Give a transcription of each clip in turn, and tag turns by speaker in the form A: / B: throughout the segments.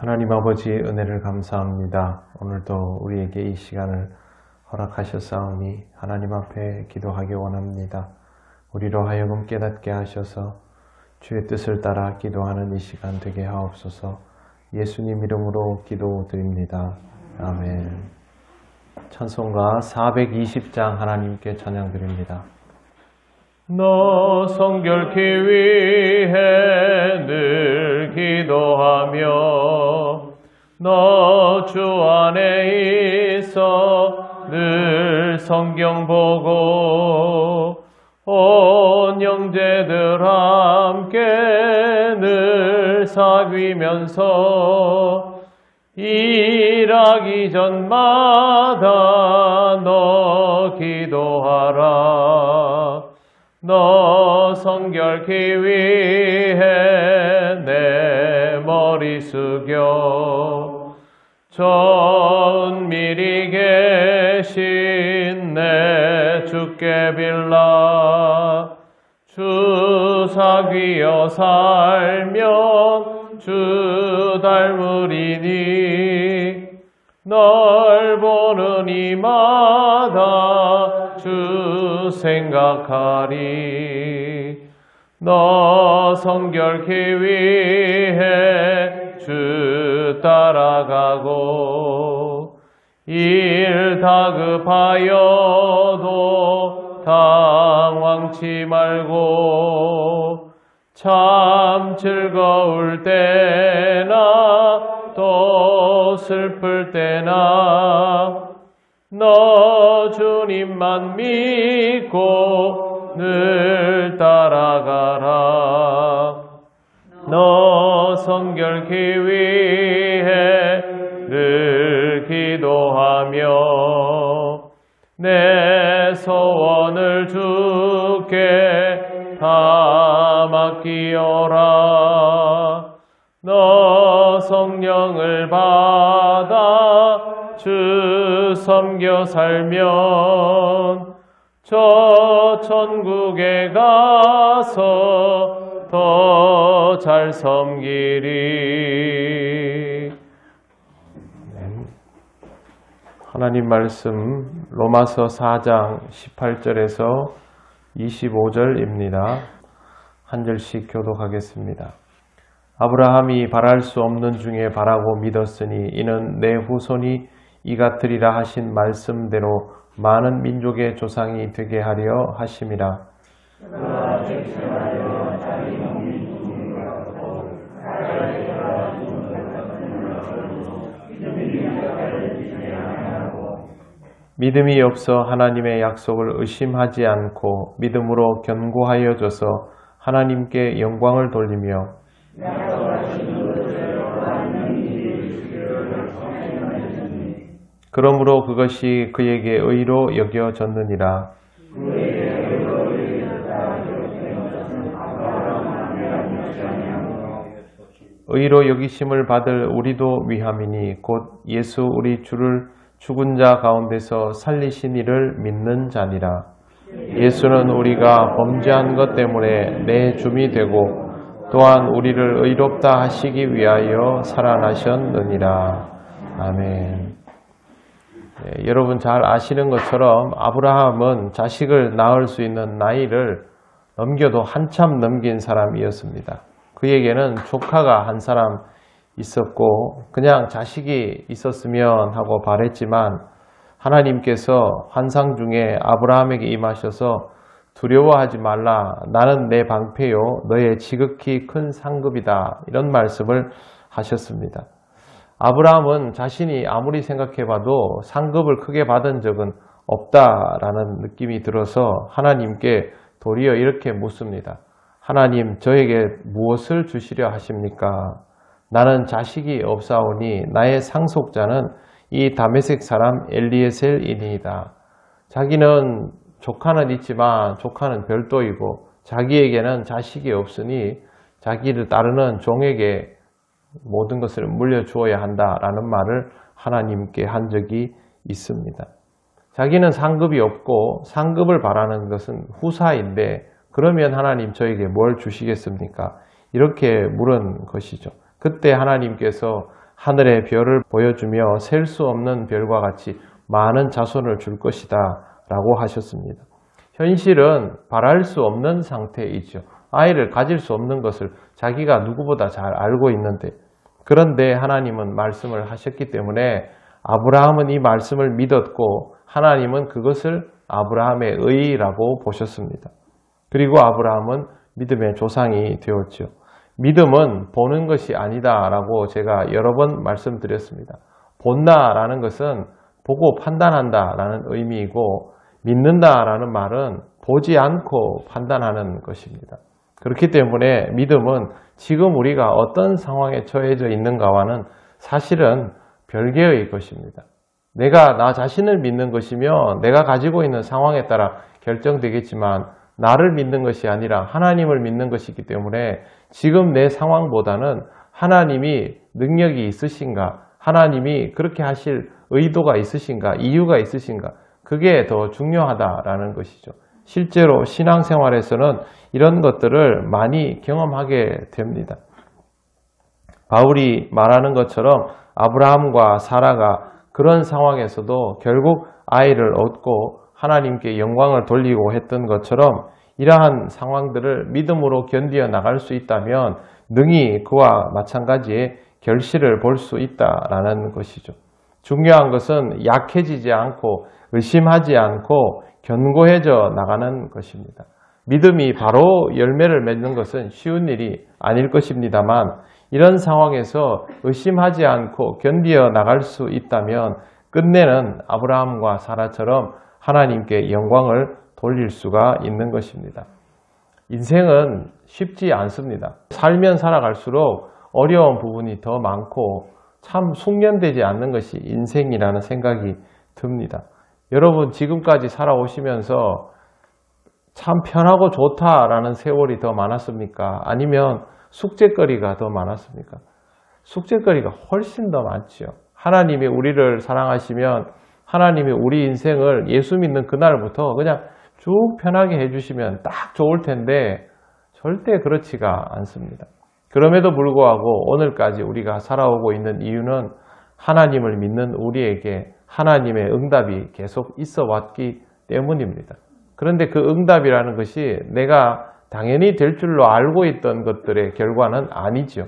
A: 하나님 아버지 은혜를 감사합니다. 오늘도 우리에게 이 시간을 허락하셨사오니 하나님 앞에 기도하기 원합니다. 우리로 하여금 깨닫게 하셔서 주의 뜻을 따라 기도하는 이 시간 되게 하옵소서. 예수님 이름으로 기도드립니다. 아멘. 찬송가 420장 하나님께 찬양드립니다. 너 성결케 위해 늘 기도하며 너 주 안에 있어 늘 성경 보고 온 형제들 함께 늘 사귀면서 일하기 전마다 너 기도하라. 너 성결케 위해 내 머리 숙여 전밀히 계신 내 주께 빌라. 주 사귀어 살면 주 닮으리니 널 보는 이마다 주 생각하리. 너 성결케 위해 주 따라가고 일 다급하여도 당황치 말고 참 즐거울 때나 또 슬플 때나 너 주님만 믿고 늘 따라가라. 너 성결케 위해 늘 기도하며 내 소원을 주께 다 맡기어라. 너 성령을 받아 주 섬겨 살면 저 천국에 가서 더 잘 섬기리. 하나님 말씀 로마서 4장 18절에서 25절입니다. 한 절씩 교독하겠습니다. 아브라함이 바랄 수 없는 중에 바라고 믿었으니 이는 내 후손이 이 같으리라 하신 말씀대로 많은 민족의 조상이 되게 하려 하심이라. 믿음이 없어 하나님의 약속을 의심하지 않고 믿음으로 견고하여져서 하나님께 영광을 돌리며 그러므로 그것이 그에게 의로 여겨졌느니라. 의로 여기심을 받을 우리도 위함이니 곧 예수 우리 주를 죽은 자 가운데서 살리신 이를 믿는 자니라. 예수는 우리가 범죄한 것 때문에 내 줌이 되고 또한 우리를 의롭다 하시기 위하여 살아나셨느니라. 아멘. 네, 여러분 잘 아시는 것처럼 아브라함은 자식을 낳을 수 있는 나이를 넘겨도 한참 넘긴 사람이었습니다. 그에게는 조카가 한 사람 있었고 그냥 자식이 있었으면 하고 바랬지만 하나님께서 환상 중에 아브라함에게 임하셔서 두려워하지 말라. 나는 내 방패요 너의 지극히 큰 상급이다. 이런 말씀을 하셨습니다. 아브라함은 자신이 아무리 생각해봐도 상급을 크게 받은 적은 없다라는 느낌이 들어서 하나님께 도리어 이렇게 묻습니다. 하나님, 저에게 무엇을 주시려 하십니까? 나는 자식이 없사오니 나의 상속자는 이 다메섹 사람 엘리에셀이니이다. 자기는 조카는 있지만 조카는 별도이고 자기에게는 자식이 없으니 자기를 따르는 종에게 모든 것을 물려주어야 한다라는 말을 하나님께 한 적이 있습니다. 자기는 상급이 없고 상급을 바라는 것은 후사인데 그러면 하나님 저에게 뭘 주시겠습니까? 이렇게 물은 것이죠. 그때 하나님께서 하늘의 별을 보여주며 셀 수 없는 별과 같이 많은 자손을 줄 것이다 라고 하셨습니다. 현실은 바랄 수 없는 상태이죠. 아이를 가질 수 없는 것을 자기가 누구보다 잘 알고 있는데, 그런데 하나님은 말씀을 하셨기 때문에 아브라함은 이 말씀을 믿었고 하나님은 그것을 아브라함의 의라고 보셨습니다. 그리고 아브라함은 믿음의 조상이 되었죠. 믿음은 보는 것이 아니다라고 제가 여러 번 말씀드렸습니다. 본다라는 것은 보고 판단한다라는 의미이고, 믿는다라는 말은 보지 않고 판단하는 것입니다. 그렇기 때문에 믿음은 지금 우리가 어떤 상황에 처해져 있는가와는 사실은 별개의 것입니다. 내가 나 자신을 믿는 것이며 내가 가지고 있는 상황에 따라 결정되겠지만, 나를 믿는 것이 아니라 하나님을 믿는 것이기 때문에 지금 내 상황보다는 하나님이 능력이 있으신가, 하나님이 그렇게 하실 의도가 있으신가, 이유가 있으신가, 그게 더 중요하다라는 것이죠. 실제로 신앙생활에서는 이런 것들을 많이 경험하게 됩니다. 바울이 말하는 것처럼 아브라함과 사라가 그런 상황에서도 결국 아이를 얻고 하나님께 영광을 돌리고 했던 것처럼, 이러한 상황들을 믿음으로 견디어 나갈 수 있다면 능히 그와 마찬가지의 결실을 볼 수 있다라는 것이죠. 중요한 것은 약해지지 않고 의심하지 않고 견고해져 나가는 것입니다. 믿음이 바로 열매를 맺는 것은 쉬운 일이 아닐 것입니다만, 이런 상황에서 의심하지 않고 견디어 나갈 수 있다면 끝내는 아브라함과 사라처럼 하나님께 영광을 돌릴 수가 있는 것입니다. 인생은 쉽지 않습니다. 살면 살아갈수록 어려운 부분이 더 많고 참 숙련되지 않는 것이 인생이라는 생각이 듭니다. 여러분, 지금까지 살아오시면서 참 편하고 좋다라는 세월이 더 많았습니까? 아니면 숙제거리가 더 많았습니까? 숙제거리가 훨씬 더 많죠. 하나님이 우리를 사랑하시면 하나님이 우리 인생을 예수 믿는 그날부터 그냥 쭉 편하게 해주시면 딱 좋을 텐데 절대 그렇지가 않습니다. 그럼에도 불구하고 오늘까지 우리가 살아오고 있는 이유는 하나님을 믿는 우리에게 하나님의 응답이 계속 있어 왔기 때문입니다. 그런데 그 응답이라는 것이 내가 당연히 될 줄로 알고 있던 것들의 결과는 아니죠.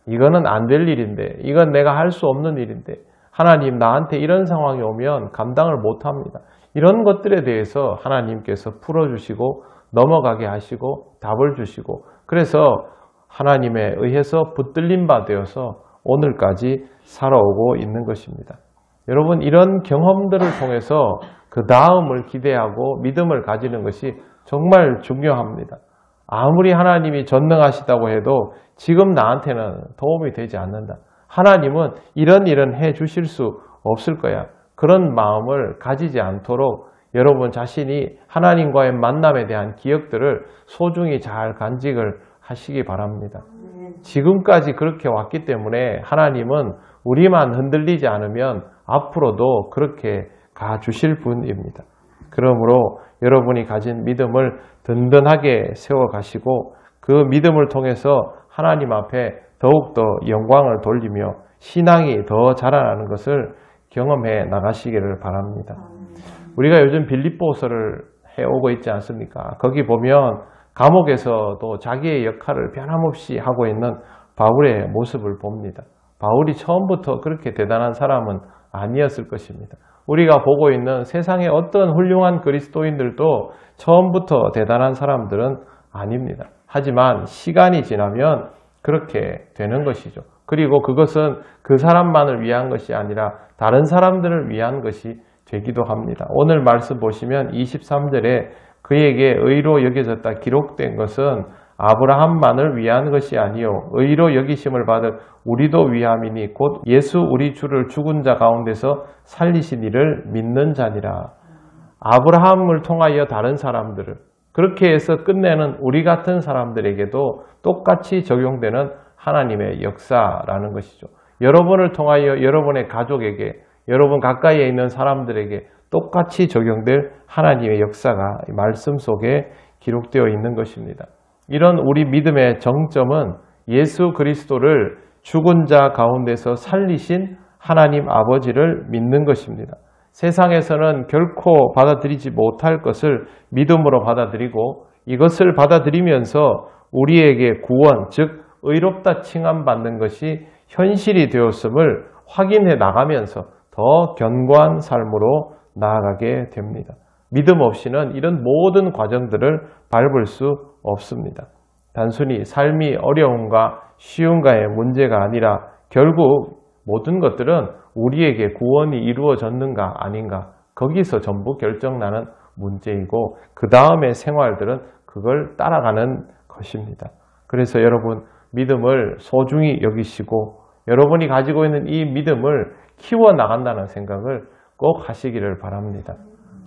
A: 이거는 안 될 일인데, 이건 내가 할 수 없는 일인데, 하나님 나한테 이런 상황이 오면 감당을 못합니다. 이런 것들에 대해서 하나님께서 풀어주시고 넘어가게 하시고 답을 주시고, 그래서 하나님에 의해서 붙들림 바 되어서 오늘까지 살아오고 있는 것입니다. 여러분, 이런 경험들을 통해서 그 다음을 기대하고 믿음을 가지는 것이 정말 중요합니다. 아무리 하나님이 전능하시다고 해도 지금 나한테는 도움이 되지 않는다. 하나님은 이런 일은 해 주실 수 없을 거야. 그런 마음을 가지지 않도록 여러분 자신이 하나님과의 만남에 대한 기억들을 소중히 잘 간직을 하시기 바랍니다. 지금까지 그렇게 왔기 때문에 하나님은 우리만 흔들리지 않으면 앞으로도 그렇게 가주실 분입니다. 그러므로 여러분이 가진 믿음을 든든하게 세워가시고 그 믿음을 통해서 하나님 앞에 더욱더 영광을 돌리며 신앙이 더 자라나는 것을 경험해 나가시기를 바랍니다. 우리가 요즘 빌립보서를 해오고 있지 않습니까? 거기 보면 감옥에서도 자기의 역할을 변함없이 하고 있는 바울의 모습을 봅니다. 바울이 처음부터 그렇게 대단한 사람은 아니었을 것입니다. 우리가 보고 있는 세상의 어떤 훌륭한 그리스도인들도 처음부터 대단한 사람들은 아닙니다. 하지만 시간이 지나면 그렇게 되는 것이죠. 그리고 그것은 그 사람만을 위한 것이 아니라 다른 사람들을 위한 것이 되기도 합니다. 오늘 말씀 보시면 23절에 그에게 의로 여겨졌다 기록된 것은 아브라함만을 위한 것이 아니요 의로 여기심을 받을 우리도 위함이니 곧 예수 우리 주를 죽은 자 가운데서 살리신 이를 믿는 자니라. 아브라함을 통하여 다른 사람들을, 그렇게 해서 끝내는 우리 같은 사람들에게도 똑같이 적용되는 하나님의 역사라는 것이죠. 여러분을 통하여 여러분의 가족에게, 여러분 가까이에 있는 사람들에게 똑같이 적용될 하나님의 역사가 말씀 속에 기록되어 있는 것입니다. 이런 우리 믿음의 정점은 예수 그리스도를 죽은 자 가운데서 살리신 하나님 아버지를 믿는 것입니다. 세상에서는 결코 받아들이지 못할 것을 믿음으로 받아들이고 이것을 받아들이면서 우리에게 구원, 즉 의롭다 칭함받는 것이 현실이 되었음을 확인해 나가면서 더 견고한 삶으로 나아가게 됩니다. 믿음 없이는 이런 모든 과정들을 밟을 수 없습니다. 단순히 삶이 어려움과 쉬움과의 문제가 아니라 결국 모든 것들은 우리에게 구원이 이루어졌는가 아닌가 거기서 전부 결정나는 문제이고 그 다음의 생활들은 그걸 따라가는 것입니다. 그래서 여러분 믿음을 소중히 여기시고 여러분이 가지고 있는 이 믿음을 키워나간다는 생각을 꼭 하시기를 바랍니다.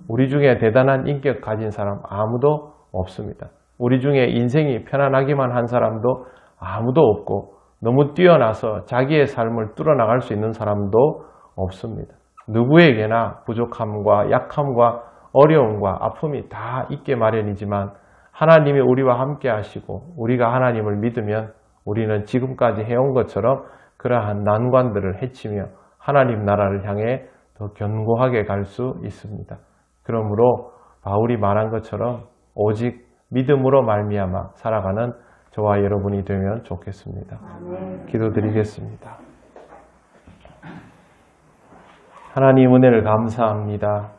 A: 우리 중에 대단한 인격 가진 사람 아무도 없습니다. 우리 중에 인생이 편안하기만 한 사람도 아무도 없고 너무 뛰어나서 자기의 삶을 뚫어나갈 수 있는 사람도 없습니다. 누구에게나 부족함과 약함과 어려움과 아픔이 다 있게 마련이지만 하나님이 우리와 함께 하시고 우리가 하나님을 믿으면 우리는 지금까지 해온 것처럼 그러한 난관들을 헤치며 하나님 나라를 향해 더 견고하게 갈 수 있습니다. 그러므로 바울이 말한 것처럼 오직 믿음으로 말미암아 살아가는 저와 여러분이 되면 좋겠습니다. 기도드리겠습니다. 하나님 은혜를 감사합니다.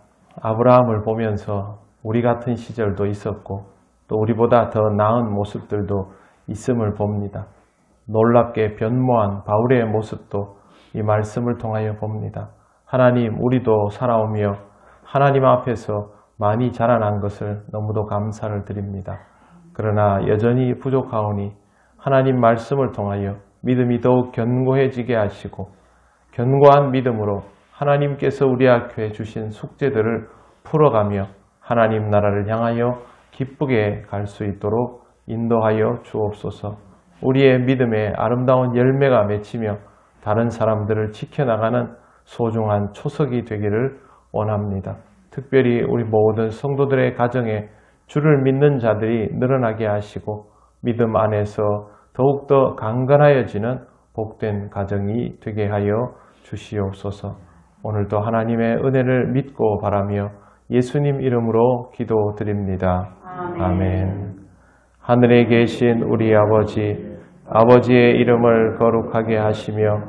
A: 아브라함을 보면서 우리 같은 시절도 있었고 또 우리보다 더 나은 모습들도 있음을 봅니다. 놀랍게 변모한 바울의 모습도 이 말씀을 통하여 봅니다. 하나님 우리도 살아오며 하나님 앞에서 많이 자라난 것을 너무도 감사를 드립니다. 그러나 여전히 부족하오니 하나님 말씀을 통하여 믿음이 더욱 견고해지게 하시고 견고한 믿음으로 하나님께서 우리 앞에 주신 숙제들을 풀어가며 하나님 나라를 향하여 기쁘게 갈 수 있도록 인도하여 주옵소서. 우리의 믿음에 아름다운 열매가 맺히며 다른 사람들을 지켜나가는 소중한 초석이 되기를 원합니다. 특별히 우리 모든 성도들의 가정에 주를 믿는 자들이 늘어나게 하시고 믿음 안에서 더욱더 강건하여지는 복된 가정이 되게 하여 주시옵소서. 오늘도 하나님의 은혜를 믿고 바라며 예수님 이름으로 기도드립니다. 아멘. 하늘에 계신 우리 아버지, 아버지의 이름을 거룩하게 하시며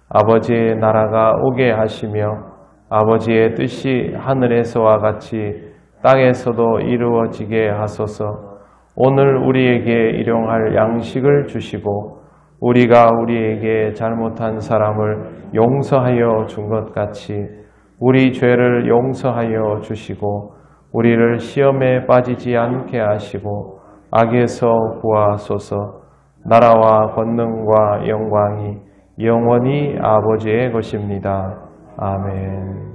A: 아버지의 나라가 오게 하시며 아버지의 뜻이 하늘에서와 같이 땅에서도 이루어지게 하소서. 오늘 우리에게 일용할 양식을 주시고 우리가 우리에게 잘못한 사람을 용서하여 준 것 같이 우리 죄를 용서하여 주시고 우리를 시험에 빠지지 않게 하시고 악에서 구하소서. 나라와 권능과 영광이 영원히 아버지의 것입니다. 아멘.